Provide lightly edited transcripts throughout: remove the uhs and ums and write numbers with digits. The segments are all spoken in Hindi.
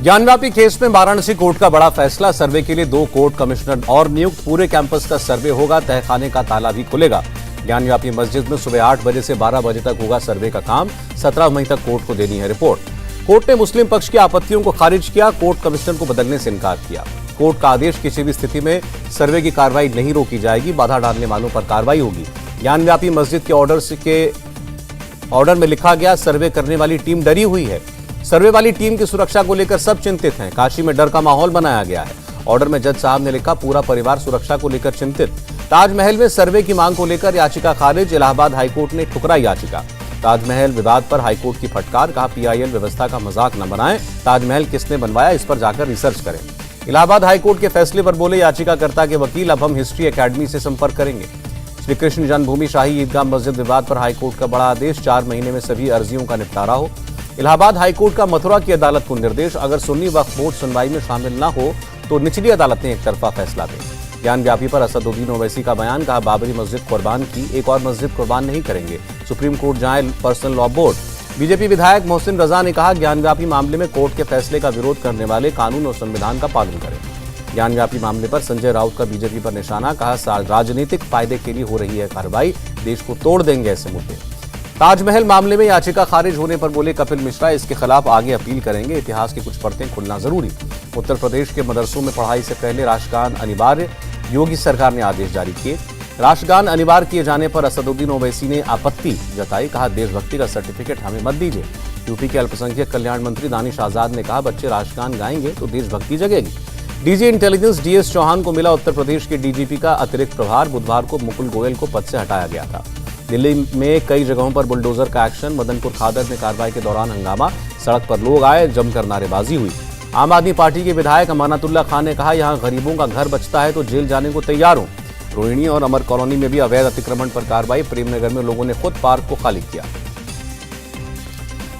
ज्ञानव्यापी केस में वाराणसी कोर्ट का बड़ा फैसला। सर्वे के लिए 2 कोर्ट कमिश्नर और नियुक्त। पूरे कैंपस का सर्वे होगा, तहखाने का ताला भी खुलेगा। ज्ञानव्यापी मस्जिद में सुबह 8 बजे से 12 बजे तक होगा सर्वे का काम। 17 मई तक कोर्ट को देनी है रिपोर्ट। कोर्ट ने मुस्लिम पक्ष की आपत्तियों को खारिज किया। कोर्ट कमिश्नर को बदलने से इनकार किया। कोर्ट का आदेश, किसी भी स्थिति में सर्वे की कार्रवाई नहीं रोकी जाएगी। बाधा डालने वालों पर कार्रवाई होगी। ज्ञानव्यापी मस्जिद के ऑर्डर में लिखा गया, सर्वे करने वाली टीम डरी हुई है। सर्वे वाली टीम की सुरक्षा को लेकर सब चिंतित हैं। काशी में डर का माहौल बनाया गया है। ऑर्डर में जज साहब ने लिखा, पूरा परिवार सुरक्षा को लेकर चिंतित। ताजमहल में सर्वे की मांग को लेकर याचिका खारिज। इलाहाबाद हाईकोर्ट ने ठुकराई याचिका। ताजमहल विवाद पर हाईकोर्ट की फटकार, कहा पीआईएल व्यवस्था का मजाक न बनाएं। ताजमहल किसने बनवाया, इस पर जाकर रिसर्च करें। इलाहाबाद हाईकोर्ट के फैसले पर बोले याचिकाकर्ता के वकील, अब हम हिस्ट्री एकेडमी से संपर्क करेंगे। श्री कृष्ण जन्मभूमि शाही ईदगाह मस्जिद विवाद पर हाईकोर्ट का बड़ा आदेश, 4 महीने में सभी अर्जियों का निपटारा हो। इलाहाबाद हाईकोर्ट का मथुरा की अदालत को निर्देश, अगर सुन्नी वक्फ बोर्ड सुनवाई में शामिल न हो तो निचली अदालतें एक तरफा फैसला दें। ज्ञानव्यापी पर असदुद्दीन ओवैसी का बयान, कहा बाबरी मस्जिद कुर्बान की, एक और मस्जिद कुर्बान नहीं करेंगे। सुप्रीम कोर्ट जाए पर्सनल लॉ बोर्ड। बीजेपी विधायक मोहसिन रजा ने कहा, ज्ञानव्यापी मामले में कोर्ट के फैसले का विरोध करने वाले कानून और संविधान का पालन करें। ज्ञानव्यापी मामले पर संजय राउत का बीजेपी पर निशाना, कहा राजनीतिक फायदे के लिए हो रही है कार्रवाई, देश को तोड़ देंगे ऐसे मुद्दे। ताजमहल मामले में याचिका खारिज होने पर बोले कपिल मिश्रा, इसके खिलाफ आगे अपील करेंगे। इतिहास की कुछ परतें खुलना जरूरी। उत्तर प्रदेश के मदरसों में पढ़ाई से पहले राष्ट्रगान अनिवार्य, योगी सरकार ने आदेश जारी किए। राष्ट्रगान अनिवार्य किए जाने पर असदुद्दीन ओवैसी ने आपत्ति जताई, कहा देशभक्ति का सर्टिफिकेट हमें मत दीजिए। यूपी के अल्पसंख्यक कल्याण मंत्री दानिश आजाद ने कहा, बच्चे राष्ट्रगान गाएंगे तो देशभक्ति जगेगी। डीजी इंटेलिजेंस डीएस चौहान को मिला उत्तर प्रदेश के डीजीपी का अतिरिक्त प्रभार। बुधवार को मुकुल गोयल को पद से हटाया गया था। दिल्ली में कई जगहों पर बुलडोजर का एक्शन। मदनपुर खादर में कार्रवाई के दौरान हंगामा, सड़क पर लोग आए, जमकर नारेबाजी हुई। आम आदमी पार्टी के विधायक अमानतुल्लाह खान ने कहा, यहां गरीबों का घर बचता है तो जेल जाने को तैयार हूं। रोहिणी और अमर कॉलोनी में भी अवैध अतिक्रमण पर कार्रवाई। प्रेमनगर में लोगों ने खुद पार्क को खाली किया।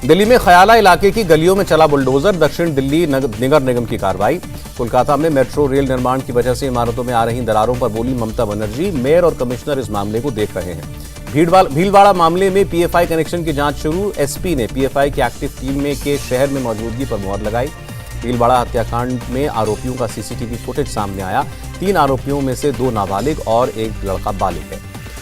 दिल्ली में खयाला इलाके की गलियों में चला बुलडोजर। दक्षिण दिल्ली नगर निगम की कार्रवाई। कोलकाता में मेट्रो रेल निर्माण की वजह से इमारतों में आ रही दरारों पर बोली ममता बनर्जी, मेयर और कमिश्नर इस मामले को देख रहे हैं। भीलवाड़ा मामले में पीएफआई कनेक्शन की जांच शुरू। एसपी ने पीएफआई की एक्टिव टीम में के शहर में मौजूदगी पर मुहर लगाई। भीलवाड़ा हत्याकांड में आरोपियों का सीसीटीवी फुटेज सामने आया। 3 आरोपियों में से 2 नाबालिग और 1 लड़का बालिग है।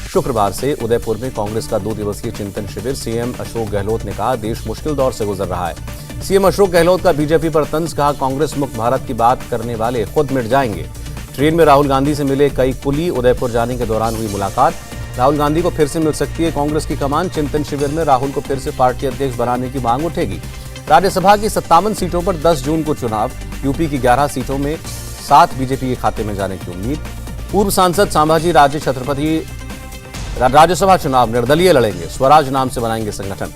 शुक्रवार से उदयपुर में कांग्रेस का 2 दिवसीय चिंतन शिविर। सीएम अशोक गहलोत ने कहा, देश मुश्किल दौर से गुजर रहा है। सीएम अशोक गहलोत का बीजेपी पर तंज, कहा कांग्रेस मुक्त भारत की बात करने वाले खुद मिट जाएंगे। ट्रेन में राहुल गांधी से मिले कई कुली। उदयपुर जाने के दौरान हुई मुलाकात। राहुल गांधी को फिर से मिल सकती है कांग्रेस की कमान। चिंतन शिविर में राहुल को फिर से पार्टी अध्यक्ष बनाने की मांग उठेगी। राज्यसभा की 57 सीटों पर 10 जून को चुनाव। यूपी की 11 सीटों में 7 बीजेपी के खाते में जाने की उम्मीद। पूर्व सांसद संभाजी राजे छत्रपति राज्यसभा चुनाव निर्दलीय लड़ेंगे। स्वराज नाम से बनाएंगे संगठन।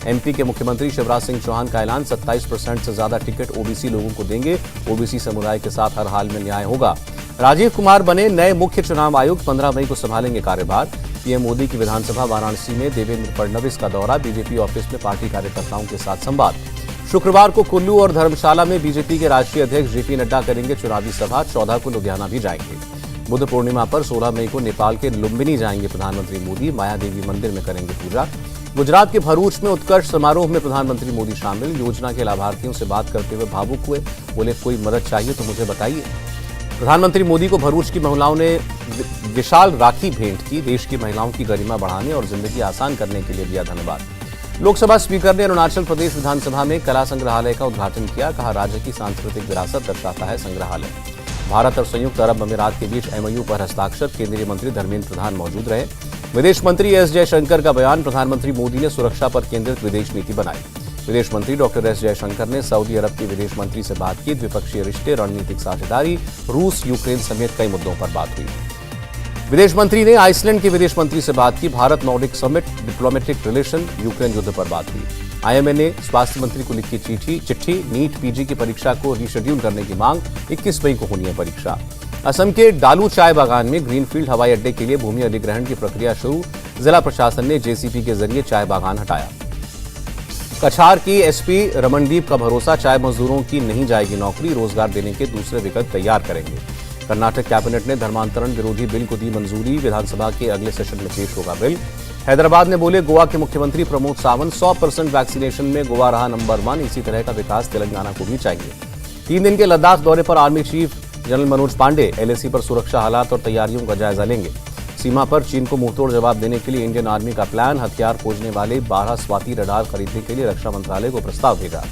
एमपी के मुख्यमंत्री शिवराज सिंह चौहान का ऐलान, 27% से ज्यादा टिकट ओबीसी लोगों को देंगे। ओबीसी समुदाय के साथ हर हाल में न्याय होगा। राजीव कुमार बने नए मुख्य चुनाव आयुक्त। 15 मई को संभालेंगे कार्यभार। पीएम मोदी की विधानसभा वाराणसी में देवेंद्र फडणवीस का दौरा। बीजेपी ऑफिस में पार्टी कार्यकर्ताओं के साथ संवाद। शुक्रवार को कुल्लू और धर्मशाला में बीजेपी के राष्ट्रीय अध्यक्ष जेपी नड्डा करेंगे चुनावी सभा। 14 को लुधियाना भी जाएंगे। बुद्ध पूर्णिमा पर 16 मई को नेपाल के लुम्बिनी जाएंगे प्रधानमंत्री मोदी। माया देवी मंदिर में करेंगे पूजा। गुजरात के भरूच में उत्कर्ष समारोह में प्रधानमंत्री मोदी शामिल। योजना के लाभार्थियों से बात करते हुए भावुक हुए, बोले कोई मदद चाहिए तो मुझे बताइए। प्रधानमंत्री मोदी को भरूच की महिलाओं ने विशाल राखी भेंट की। देश की महिलाओं की गरिमा बढ़ाने और जिंदगी आसान करने के लिए दिया धन्यवाद। लोकसभा स्पीकर ने अरुणाचल प्रदेश विधानसभा में कला संग्रहालय का उद्घाटन किया। कहा राज्य की सांस्कृतिक विरासत दर्शाता है संग्रहालय। भारत और संयुक्त अरब अमीरात के बीच एमओयू पर हस्ताक्षर। केंद्रीय मंत्री धर्मेंद्र प्रधान मौजूद रहे। विदेश मंत्री एस जयशंकर का बयान, प्रधानमंत्री मोदी ने सुरक्षा पर केंद्रित विदेश नीति बनाई। विदेश मंत्री डॉक्टर एस जयशंकर ने सऊदी अरब के विदेश मंत्री से बात की। द्विपक्षीय रिश्ते, रणनीतिक साझेदारी, रूस यूक्रेन समेत कई मुद्दों पर बात हुई। विदेश मंत्री ने आइसलैंड के विदेश मंत्री से बात की। Bharat Nordic summit, diplomatic relation, Ukraine युद्ध पर बात हुई। आईएमए ने स्वास्थ्य मंत्री को लिखी चिट्ठी। नीट पीजी की परीक्षा को रीशेड्यूल करने की मांग। 21 मई को होनी है परीक्षा। असम के डालू चाय बागान में ग्रीनफील्ड हवाई अड्डे के लिए भूमि अधिग्रहण की प्रक्रिया शुरू। जिला प्रशासन ने जेसीबी के जरिए चाय बागान हटाया। कछार की एसपी रमनदीप का भरोसा, चाय मजदूरों की नहीं जाएगी नौकरी। रोजगार देने के दूसरे विकल्प तैयार करेंगे। कर्नाटक कैबिनेट ने धर्मांतरण विरोधी बिल को दी मंजूरी। विधानसभा के अगले सेशन में पेश होगा बिल। हैदराबाद में बोले गोवा के मुख्यमंत्री प्रमोद सावंत, 100% वैक्सीनेशन में गोवा रहा नंबर 1। इसी तरह का विकास तेलंगाना को भी चाहिए। 3 दिन के लद्दाख दौरे पर army chief general Manoj Pande LAC पर सुरक्षा हालात और तैयारियों का जायजा लेंगे। सीमा पर चीन को मुंहतोड़ जवाब देने के लिए इंडियन आर्मी का प्लान, हथियार खोजने वाले 12 स्वाति रडार खरीदने के लिए रक्षा मंत्रालय को प्रस्ताव भेजा।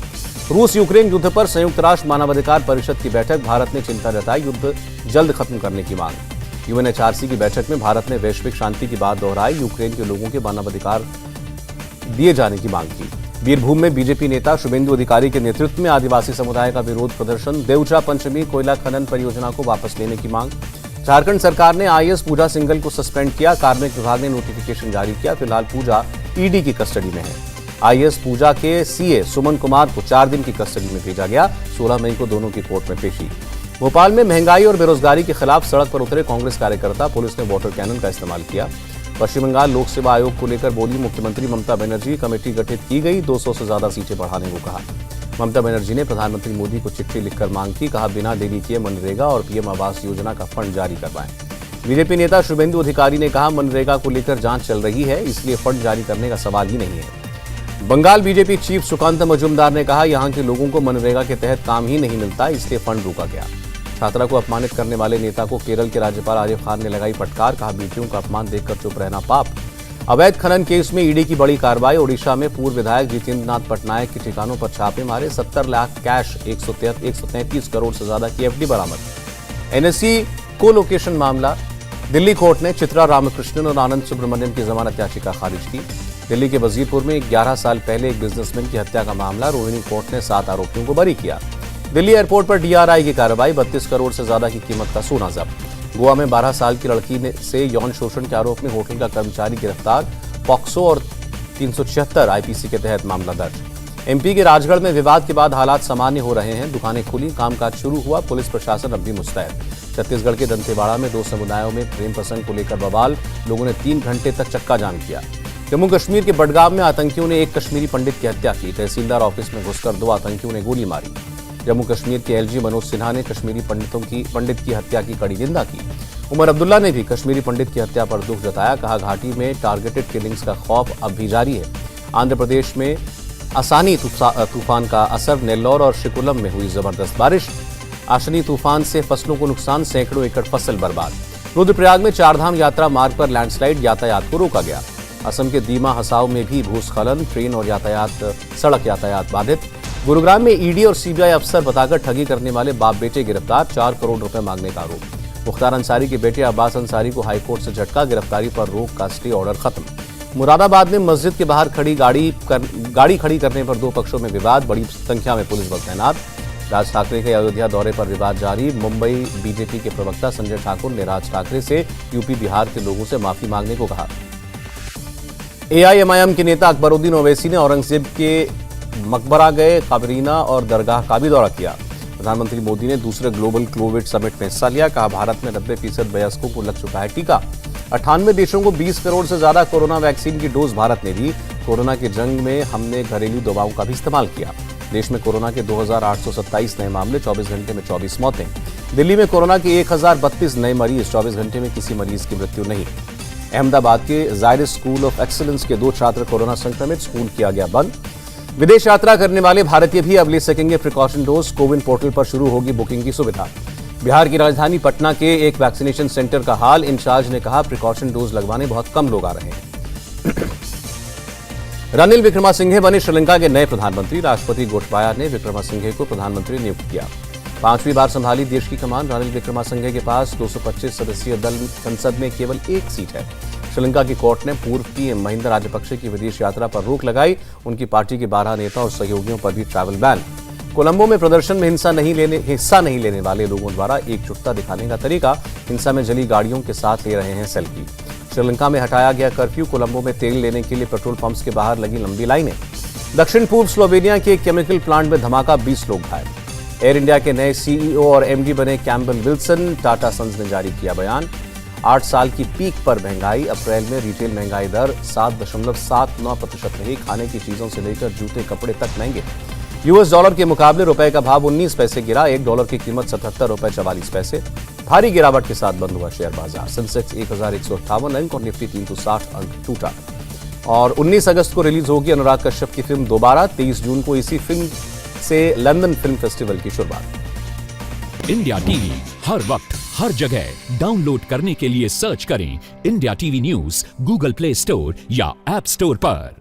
रूस यूक्रेन युद्ध पर संयुक्त राष्ट्र मानवाधिकार परिषद की बैठक, भारत ने चिंता जताई, युद्ध जल्द खत्म करने की मांग। यूएनएचआरसी की बैठक में भारत ने वैश्विक शांति की बात दोहराई, यूक्रेन के लोगों के मानवाधिकार दिए जाने की मांग की। बीरभूम में बीजेपी नेता शुभेंदु अधिकारी के नेतृत्व में आदिवासी समुदाय का विरोध प्रदर्शन, देवचा पंचमी कोयला खनन परियोजना को वापस लेने की मांग। झारखंड सरकार ने आईएएस पूजा सिंघल को सस्पेंड किया, कार्मिक विभाग ने नोटिफिकेशन जारी किया। फिलहाल पूजा ईडी की कस्टडी में है। आईएएस पूजा के सीए सुमन कुमार को 4 दिन की कस्टडी में भेजा गया। 16 मई को दोनों की कोर्ट में पेशी। भोपाल में महंगाई और बेरोजगारी के खिलाफ सड़क पर उतरे कांग्रेस कार्यकर्ता, पुलिस ने वाटर कैनन का इस्तेमाल किया। पश्चिम बंगाल लोक सेवा आयोग को लेकर बोली मुख्यमंत्री ममता बनर्जी, कमेटी गठित की गई, 200 से ज्यादा सीटें बढ़ाने को कहा। ममता बनर्जी ने प्रधानमंत्री मोदी को चिट्ठी लिखकर मांग की, कहा बिना देरी किए मनरेगा और पीएम आवास योजना का फंड जारी करवाएं। बीजेपी नेता शुभेंदु अधिकारी ने कहा मनरेगा को लेकर जांच चल रही है, इसलिए फंड जारी करने का सवाल ही नहीं है। बंगाल बीजेपी चीफ सुकांत मजूमदार ने कहा यहां के लोगों को मनरेगा के तहत काम ही नहीं मिलता, इसलिए फंड रोका गया। छात्रा को अपमानित करने वाले नेता को केरल के राज्यपाल आरिफ खान ने लगाई फटकार, कहा बेटियों का अपमान देखकर चुप रहना पाप। अवैध खनन केस में ईडी की बड़ी कार्रवाई, ओडिशा में पूर्व विधायक जितेंद्र नाथ पटनायक के ठिकानों पर छापे मारे, 70 लाख कैश, 133 करोड़ से ज्यादा की एफडी बरामद। एनएससी को लोकेशन मामला, दिल्ली कोर्ट ने चित्रा रामकृष्णन और आनंद सुब्रमण्यम की जमानत याचिका खारिज की। दिल्ली के वजीरपुर में 11 साल पहले एक बिजनेसमैन की हत्या का मामला, रोहिणी कोर्ट ने 7 आरोपियों को बरी किया। दिल्ली एयरपोर्ट पर डीआरआई की कार्रवाई, 32 करोड़ से ज्यादा की कीमत का सोना जब्त। गोवा में 12 साल की लड़की से यौन शोषण के आरोप में होटल का कर्मचारी गिरफ्तार, पॉक्सो और 376 आईपीसी के तहत मामला दर्ज। एमपी के राजगढ़ में विवाद के बाद हालात सामान्य हो रहे हैं, दुकानें खुली, कामकाज शुरू हुआ, पुलिस प्रशासन अब भी मुस्तैद। छत्तीसगढ़ के दंतेवाड़ा में 2 समुदायों में प्रेम प्रसंग को लेकर बवाल, लोगों ने 3 घंटे तक चक्का जाम किया। जम्मू कश्मीर के बडगाम में आतंकियों ने एक कश्मीरी पंडित की हत्या की, तहसीलदार ऑफिस में घुसकर 2 आतंकियों ने गोली मारी। जम्मू कश्मीर के एलजी मनोज सिन्हा ने कश्मीरी पंडित की हत्या की कड़ी निंदा की। उमर अब्दुल्ला ने भी कश्मीरी पंडित की हत्या पर दुख जताया, कहा घाटी में टारगेटेड किलिंग्स का खौफ अब भी जारी है। आंध्र प्रदेश में आसानी तूफान का असर, नेल्लौर और श्रीकुलम में हुई जबरदस्त बारिश। आशनी तूफान से फसलों को नुकसान, सैकड़ों एकड़ फसल बर्बाद। रुद्रप्रयाग में 4 धाम यात्रा मार्ग पर लैंडस्लाइड, यातायात को रोका गया। असम के दीमा हसाओ में भी भूस्खलन, ट्रेन और सड़क यातायात बाधित। गुरुग्राम में ईडी और सीबीआई अफसर बताकर ठगी करने वाले बाप बेटे गिरफ्तार, 4 करोड़ रुपए मांगने का आरोप। मुख्तार अंसारी के बेटे अब्बास अंसारी को हाईकोर्ट से झटका, गिरफ्तारी पर रोक का स्टे ऑर्डर खत्म। मुरादाबाद में मस्जिद के बाहर खड़ी गाड़ी खड़ी करने पर 2 पक्षों में विवाद, बड़ी संख्या में पुलिस बल तैनात। राज ठाकरे के अयोध्या दौरे पर विवाद जारी, मुंबई बीजेपी के प्रवक्ता संजय ठाकुर ने राज ठाकरे से यूपी बिहार के लोगों से माफी मांगने को कहा। एआईएमआईएम के नेता अकबरुद्दीन ओवैसी ने औरंगजेब के मकबरा गए, काबरीना और दरगाह का भी दौरा किया। प्रधानमंत्री मोदी ने दूसरे ग्लोबल कोविड समिट में हिस्सा लिया, कहा भारत में 90% वयस्कों को लग चुका है टीका। 98 देशों को 20 करोड़ से ज्यादा कोरोना वैक्सीन की डोज भारत ने दी। कोरोना की जंग में हमने घरेलू दवाओं का भी इस्तेमाल किया। देश में कोरोना के 2827 नए मामले, 24 घंटे में 24 मौतें। दिल्ली में कोरोना के 1032 नए मरीज, 24 घंटे में किसी मरीज की मृत्यु नहीं। अहमदाबाद के जायरस स्कूल ऑफ एक्सीलेंस के 2 छात्र कोरोना संक्रमित, स्कूल किया गया बंद। विदेश यात्रा करने वाले भारतीय भी अब ले सकेंगे प्रिकॉशन डोज, कोविन पोर्टल पर शुरू होगी बुकिंग की सुविधा। बिहार की राजधानी पटना के एक वैक्सीनेशन सेंटर का हाल, इंचार्ज ने कहा प्रिकॉशन डोज लगवाने बहुत कम लोग आ रहे हैं। रनिल विक्रमासिंघे बने श्रीलंका के नए प्रधानमंत्री, राष्ट्रपति गोटबाया ने विक्रमासिंघे को प्रधानमंत्री नियुक्त किया। 5वीं बार संभाली देश की कमान, रनिल विक्रमासिंघे के पास 225 सदस्यीय दल संसद में केवल 1 सीट है। श्रीलंका की कोर्ट ने पूर्व पीएम महिंदा राजपक्षे की विदेश यात्रा पर रोक लगाई, उनकी पार्टी के 12 नेता और सहयोगियों पर भी ट्रैवल बैन। कोलंबो में प्रदर्शन में हिस्सा नहीं लेने वाले लोगों द्वारा एकजुटता दिखाने का तरीका, हिंसा में जली गाड़ियों के साथ ले रहे हैं सेल्फी। श्रीलंका में हटाया गया कर्फ्यू, कोलंबो में तेल लेने के लिए पेट्रोल पंप्स के बाहर लगी लंबी लाइनें। दक्षिण पूर्व स्लोवेनिया के केमिकल प्लांट में धमाका, 20 लोग घायल। एयर इंडिया के नए सीईओ और एमडी बने कैम्पबेल विल्सन, टाटा सन्स ने जारी किया बयान। 8 साल की पीक पर महंगाई, अप्रैल में रिटेल महंगाई दर 7.79% रही, खाने की चीजों से लेकर जूते कपड़े तक महंगे। यूएस डॉलर के मुकाबले रुपए का भाव 19 पैसे गिरा, $1 की कीमत 77 रुपए 44 पैसे। भारी गिरावट के साथ बंद हुआ शेयर बाजार, सेंसेक्स 1158 अंक और निफ्टी 360 अंक टूटा। और 19 अगस्त को रिलीज होगी अनुराग कश्यप की फिल्म दोबारा, 23 जून को इसी फिल्म से लंदन फिल्म फेस्टिवल की शुरुआत। इंडिया टीवी हर वक्त हर जगह डाउनलोड करने के लिए सर्च करें India TV news Google play store या ऐप स्टोर पर।